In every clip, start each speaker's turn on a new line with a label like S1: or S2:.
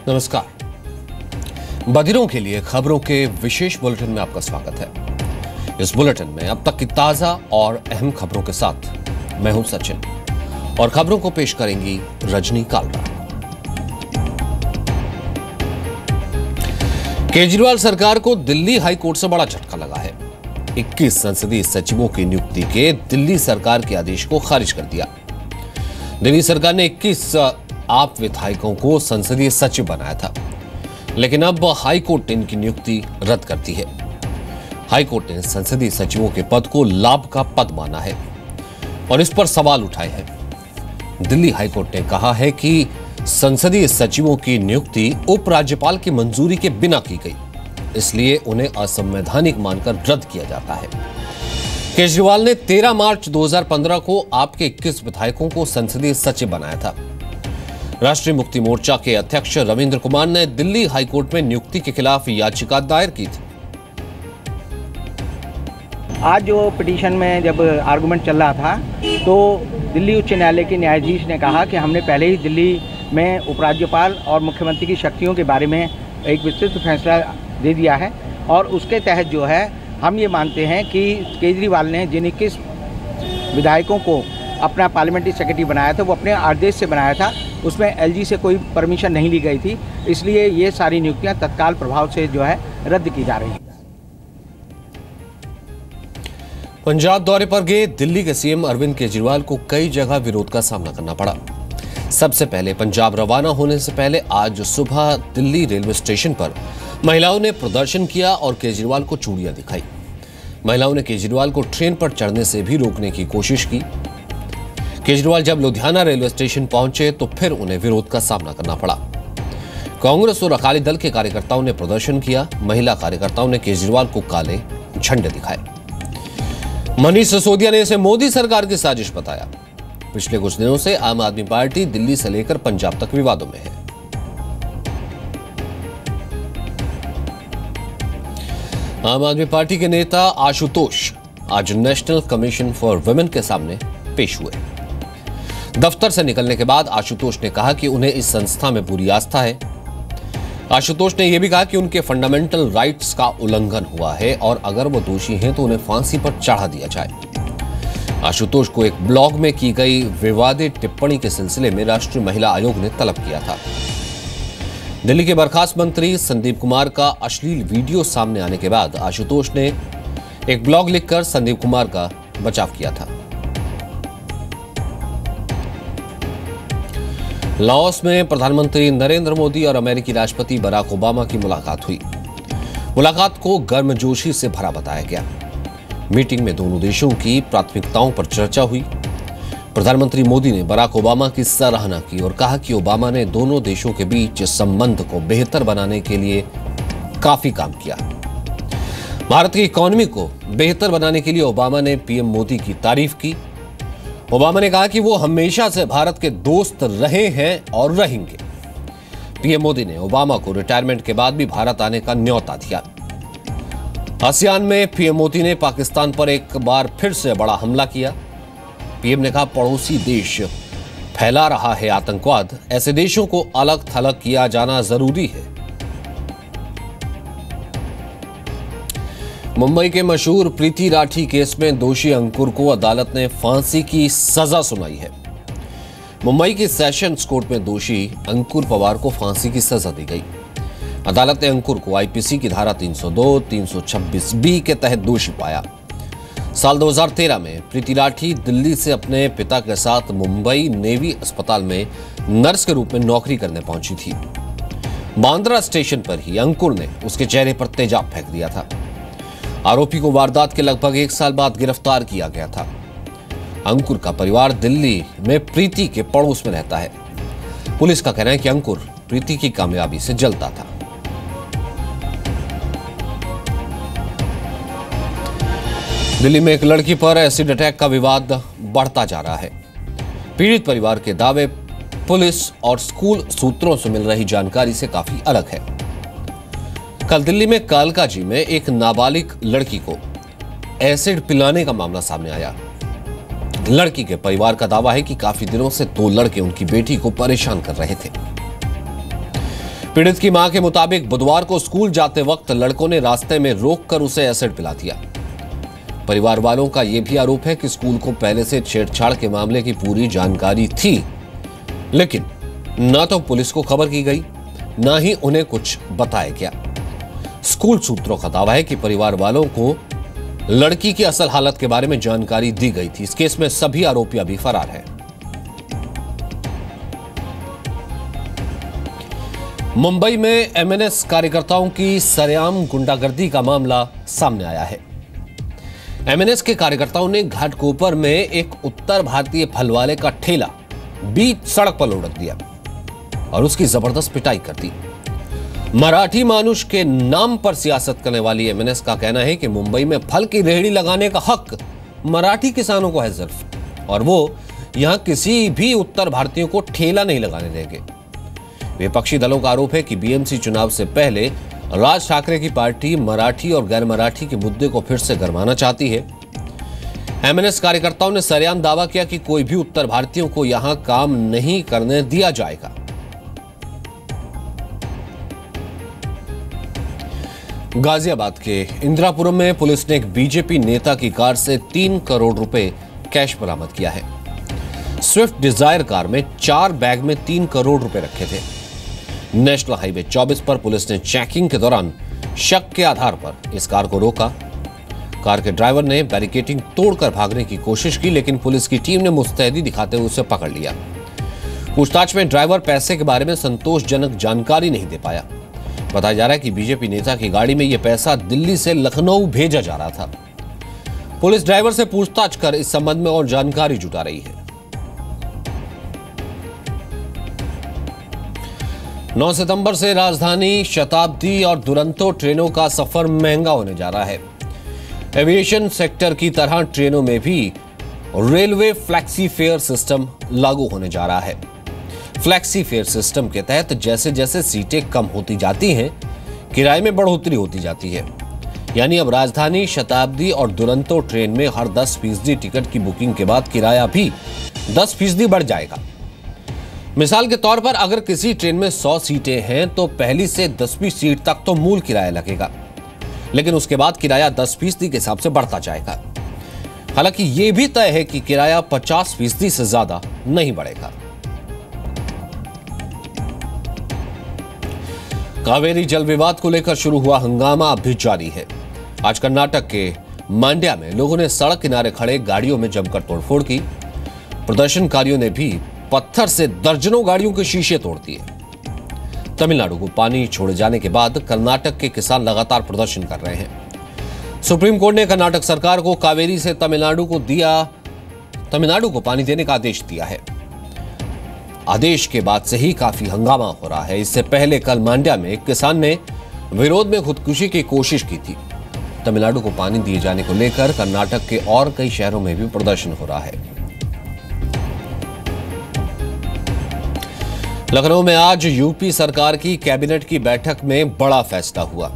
S1: नमस्कार। बधिरों के लिए खबरों के विशेष बुलेटिन में आपका स्वागत है। इस बुलेटिन में अब तक की ताजा और अहम खबरों के साथ मैं हूं सचिन और खबरों को पेश करेंगी रजनी कालरा। केजरीवाल सरकार को दिल्ली हाई कोर्ट से बड़ा झटका लगा है। 21 संसदीय सचिवों की नियुक्ति के दिल्ली सरकार के आदेश को खारिज कर दिया। दिल्ली सरकार ने 21 आप विधायकों को संसदीय सचिव बनाया था, लेकिन अब हाई कोर्ट ने इनकी नियुक्ति रद्द कर दी है। हाई कोर्ट ने संसदीय सचिवों के पद को लाभ का पद माना है और इस पर सवाल उठाए हैं। दिल्ली हाई कोर्ट ने कहा है कि संसदीय सचिवों की नियुक्ति उपराज्यपाल की मंजूरी के बिना की गई, इसलिए उन्हें असंवैधानिक मानकर रद्द किया जाता है। केजरीवाल ने 13 मार्च 2015 को आपके 21 विधायकों को संसदीय सचिव बनाया था। राष्ट्रीय मुक्ति मोर्चा के अध्यक्ष रविंद्र कुमार ने दिल्ली हाईकोर्ट में नियुक्ति के खिलाफ याचिका दायर की थी।
S2: आज जो पिटीशन में जब आर्गुमेंट चल रहा था, तो दिल्ली उच्च न्यायालय के न्यायाधीश ने कहा कि हमने पहले ही दिल्ली में उपराज्यपाल और मुख्यमंत्री की शक्तियों के बारे में एक विस्तृत फैसला दे दिया है और उसके तहत जो है हम ये मानते हैं कि केजरीवाल ने जिन 21 विधायकों को अपना पार्लियामेंट्री सेक्रेटरी बनाया था, वो अपने आदेश से बनाया था, उसमें एलजी से कोई परमिशन नहीं ली गई थी, इसलिए ये सारी नियुक्तियां तत्काल प्रभाव से जो है रद्द की जा रही हैं।
S1: पंजाब दौरे पर गए दिल्ली के सीएम अरविंद केजरीवाल को कई जगह विरोध का सामना करना पड़ा। सबसे पहले पंजाब रवाना होने से पहले आज सुबह दिल्ली रेलवे स्टेशन पर महिलाओं ने प्रदर्शन किया और केजरीवाल को चूड़ियां दिखाई। महिलाओं ने केजरीवाल को ट्रेन पर चढ़ने से भी रोकने की कोशिश की। केजरीवाल जब लुधियाना रेलवे स्टेशन पहुंचे तो फिर उन्हें विरोध का सामना करना पड़ा। कांग्रेस और अकाली दल के कार्यकर्ताओं ने प्रदर्शन किया। महिला कार्यकर्ताओं ने केजरीवाल को काले झंडे दिखाए। मनीष सिसोदिया ने इसे मोदी सरकार की साजिश बताया। पिछले कुछ दिनों से आम आदमी पार्टी दिल्ली से लेकर पंजाब तक विवादों में है। आम आदमी पार्टी के नेता आशुतोष आज नेशनल कमीशन फॉर वुमेन के सामने पेश हुए। दफ्तर से निकलने के बाद आशुतोष ने कहा कि उन्हें इस संस्था में पूरी आस्था है। आशुतोष ने यह भी कहा कि उनके फंडामेंटल राइट्स का उल्लंघन हुआ है और अगर वो दोषी हैं तो उन्हें फांसी पर चढ़ा दिया जाए। आशुतोष को एक ब्लॉग में की गई विवादित टिप्पणी के सिलसिले में राष्ट्रीय महिला आयोग ने तलब किया था। दिल्ली के बर्खास्त मंत्री संदीप कुमार का अश्लील वीडियो सामने आने के बाद आशुतोष ने एक ब्लॉग लिखकर संदीप कुमार का बचाव किया था। लाओस में प्रधानमंत्री नरेंद्र मोदी और अमेरिकी राष्ट्रपति बराक ओबामा की मुलाकात हुई। मुलाकात को गर्मजोशी से भरा बताया गया। मीटिंग में दोनों देशों की प्राथमिकताओं पर चर्चा हुई। प्रधानमंत्री मोदी ने बराक ओबामा की सराहना की और कहा कि ओबामा ने दोनों देशों के बीच संबंध को बेहतर बनाने के लिए काफी काम किया। भारत की इकोनॉमी को बेहतर बनाने के लिए ओबामा ने पीएम मोदी की तारीफ की। ओबामा ने कहा कि वो हमेशा से भारत के दोस्त रहे हैं और रहेंगे। पीएम मोदी ने ओबामा को रिटायरमेंट के बाद भी भारत आने का न्योता दिया। आसियान में पीएम मोदी ने पाकिस्तान पर एक बार फिर से बड़ा हमला किया। पीएम ने कहा, पड़ोसी देश फैला रहा है आतंकवाद, ऐसे देशों को अलग थलग किया जाना जरूरी है। मुंबई के मशहूर प्रीति राठी केस में दोषी अंकुर को अदालत ने फांसी की सजा सुनाई है। मुंबई की सेशंस कोर्ट में दोषी अंकुर पवार को फांसी की सजा दी गई। अदालत ने अंकुर को आईपीसी की धारा 302, 326B के तहत दोषी पाया। साल 2013 में प्रीति राठी दिल्ली से अपने पिता के साथ मुंबई नेवी अस्पताल में नर्स के रूप में नौकरी करने पहुंची थी। बांद्रा स्टेशन पर ही अंकुर ने उसके चेहरे पर तेजाब फेंक दिया था। आरोपी को वारदात के लगभग 1 साल बाद गिरफ्तार किया गया था। अंकुर का परिवार दिल्ली में प्रीति के पड़ोस में रहता है। पुलिस का कहना है कि अंकुर प्रीति की कामयाबी से जलता था। दिल्ली में एक लड़की पर एसिड अटैक का विवाद बढ़ता जा रहा है। पीड़ित परिवार के दावे पुलिस और स्कूल सूत्रों से मिल रही जानकारी से काफी अलग है। कल दिल्ली में कालकाजी में एक नाबालिग लड़की को एसिड पिलाने का मामला सामने आया। लड़की के परिवार का दावा है कि काफी दिनों से 2 लड़के उनकी बेटी को परेशान कर रहे थे। पीड़ित की मां के मुताबिक बुधवार को स्कूल जाते वक्त लड़कों ने रास्ते में रोककर उसे एसिड पिला दिया। परिवार वालों का यह भी आरोप है कि स्कूल को पहले से छेड़छाड़ के मामले की पूरी जानकारी थी, लेकिन न तो पुलिस को खबर की गई, न ही उन्हें कुछ बताया गया। स्कूल सूत्रों का दावा है कि परिवार वालों को लड़की की असल हालत के बारे में जानकारी दी गई थी। इस केस में सभी आरोपी अभी फरार हैं। मुंबई में एमएनएस कार्यकर्ताओं की सरेआम गुंडागर्दी का मामला सामने आया है। एमएनएस के कार्यकर्ताओं ने घाटकोपर में एक उत्तर भारतीय फल वाले का ठेला बीच सड़क पर लुढ़क दिया और उसकी जबरदस्त पिटाई कर दी। मराठी मानुष के नाम पर सियासत करने वाली एमएनएस का कहना है कि मुंबई में फल की रेहड़ी लगाने का हक मराठी किसानों को है सिर्फ, और वो यहां किसी भी उत्तर भारतीयों को ठेला नहीं लगाने देंगे। विपक्षी दलों का आरोप है कि बीएमसी चुनाव से पहले राज ठाकरे की पार्टी मराठी और गैर मराठी के मुद्दे को फिर से गरमाना चाहती है। एमएनएस कार्यकर्ताओं ने सरेआम दावा किया कि कोई भी उत्तर भारतीयों को यहां काम नहीं करने दिया जाएगा। गाजियाबाद के इंदिरापुरम में पुलिस ने एक बीजेपी नेता की कार से 3 करोड़ रुपए कैश बरामद किया है। स्विफ्ट डिजायर कार में 4 बैग में 3 करोड़ रुपए रखे थे। नेशनल हाईवे 24 पर पुलिस ने चेकिंग के दौरान शक के आधार पर इस कार को रोका। कार के ड्राइवर ने बैरिकेडिंग तोड़कर भागने की कोशिश की, लेकिन पुलिस की टीम ने मुस्तैदी दिखाते हुए उसे पकड़ लिया। पूछताछ में ड्राइवर पैसे के बारे में संतोषजनक जानकारी नहीं दे पाया। बताया जा रहा है कि बीजेपी नेता की गाड़ी में यह पैसा दिल्ली से लखनऊ भेजा जा रहा था। पुलिस ड्राइवर से पूछताछ कर इस संबंध में और जानकारी जुटा रही है। 9 सितंबर से राजधानी, शताब्दी और दुरंतो ट्रेनों का सफर महंगा होने जा रहा है। एविएशन सेक्टर की तरह ट्रेनों में भी रेलवे फ्लैक्सी फेयर सिस्टम लागू होने जा रहा है। फ्लैक्सी फेयर सिस्टम के तहत जैसे जैसे सीटें कम होती जाती हैं, किराए में बढ़ोतरी होती जाती है। यानी अब राजधानी, शताब्दी और दुरंतो ट्रेन में हर 10% टिकट की बुकिंग के बाद किराया भी 10% बढ़ जाएगा। मिसाल के तौर पर अगर किसी ट्रेन में 100 सीटें हैं तो पहली से 10वीं सीट तक तो मूल किराया लगेगा, लेकिन उसके बाद किराया 10% के हिसाब से बढ़ता जाएगा। हालांकि यह भी तय है कि किराया 50% से ज्यादा नहीं बढ़ेगा। कावेरी जल विवाद को लेकर शुरू हुआ हंगामा अब भी जारी है। आज कर्नाटक के मांड्या में लोगों ने सड़क किनारे खड़े गाड़ियों में जमकर तोड़फोड़ की। प्रदर्शनकारियों ने भी पत्थर से दर्जनों गाड़ियों के शीशे तोड़ दिए। तमिलनाडु को पानी छोड़े जाने के बाद कर्नाटक के किसान लगातार प्रदर्शन कर रहे हैं। सुप्रीम कोर्ट ने कर्नाटक सरकार को कावेरी से तमिलनाडु को पानी देने का आदेश दिया है। आदेश के बाद से ही काफी हंगामा हो रहा है। इससे पहले कल मांड्या में एक किसान ने विरोध में खुदकुशी की कोशिश की थी। तमिलनाडु को पानी दिए जाने को लेकर कर्नाटक के और कई शहरों में भी प्रदर्शन हो रहा है। लखनऊ में आज यूपी सरकार की कैबिनेट की बैठक में बड़ा फैसला हुआ।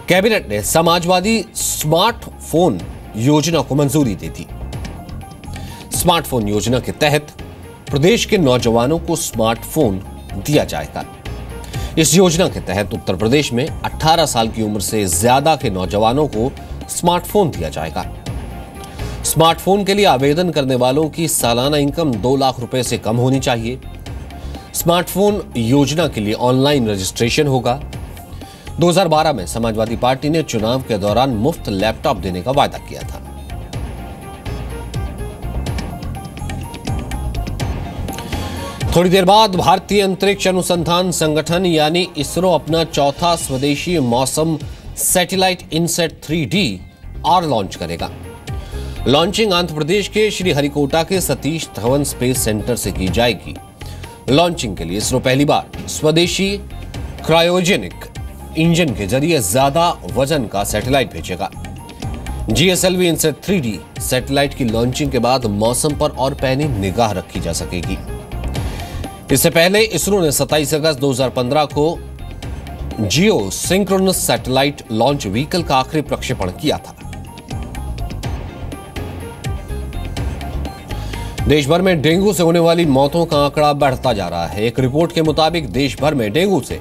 S1: कैबिनेट ने समाजवादी स्मार्टफोन योजना को मंजूरी दे दी। स्मार्टफोन योजना के तहत प्रदेश के नौजवानों को स्मार्टफोन दिया जाएगा। इस योजना के तहत उत्तर प्रदेश में 18 साल की उम्र से ज्यादा के नौजवानों को स्मार्टफोन दिया जाएगा। स्मार्टफोन के लिए आवेदन करने वालों की सालाना इनकम 2 लाख रुपए से कम होनी चाहिए। स्मार्टफोन योजना के लिए ऑनलाइन रजिस्ट्रेशन होगा। 2012 में समाजवादी पार्टी ने चुनाव के दौरान मुफ्त लैपटॉप देने का वादा किया था। थोड़ी देर बाद भारतीय अंतरिक्ष अनुसंधान संगठन यानी इसरो अपना चौथा स्वदेशी मौसम satellite INSAT 3D R launch करेगा। लॉन्चिंग आंध्र प्रदेश के श्रीहरिकोटा के सतीश धवन स्पेस सेंटर से की जाएगी। लॉन्चिंग के लिए इसरो पहली बार स्वदेशी क्रायोजेनिक इंजन के जरिए ज्यादा वजन का सैटेलाइट भेजेगा। GSLV इनसेट 3D सैटेलाइट की लॉन्चिंग के बाद मौसम पर और पैनी निगाह रखी जा सकेगी। इससे पहले इसरो ने 27 अगस्त 2015 को जियो सिंक्रोनस सैटेलाइट लॉन्च व्हीकल का आखिरी प्रक्षेपण किया था। देश भर में डेंगू से होने वाली मौतों का आंकड़ा बढ़ता जा रहा है। एक रिपोर्ट के मुताबिक देश भर में डेंगू से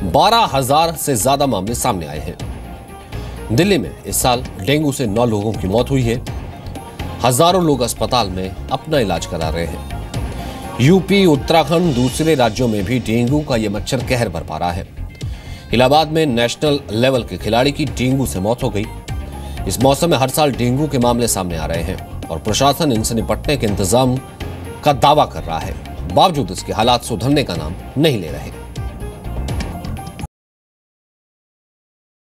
S1: 12,000 से ज्यादा मामले सामने आए हैं। दिल्ली में इस साल डेंगू से 9 लोगों की मौत हुई है। हजारों लोग अस्पताल में अपना इलाज करा रहे हैं। यूपी, उत्तराखंड, दूसरे राज्यों में भी डेंगू का यह मच्छर कहर बरपा रहा है। इलाहाबाद में नेशनल लेवल के खिलाड़ी की डेंगू से मौत हो गई। इस मौसम में हर साल डेंगू के मामले सामने आ रहे हैं और प्रशासन इनसे निपटने के इंतजाम का दावा कर रहा है। बावजूद इसके हालात सुधरने का नाम नहीं ले रहे।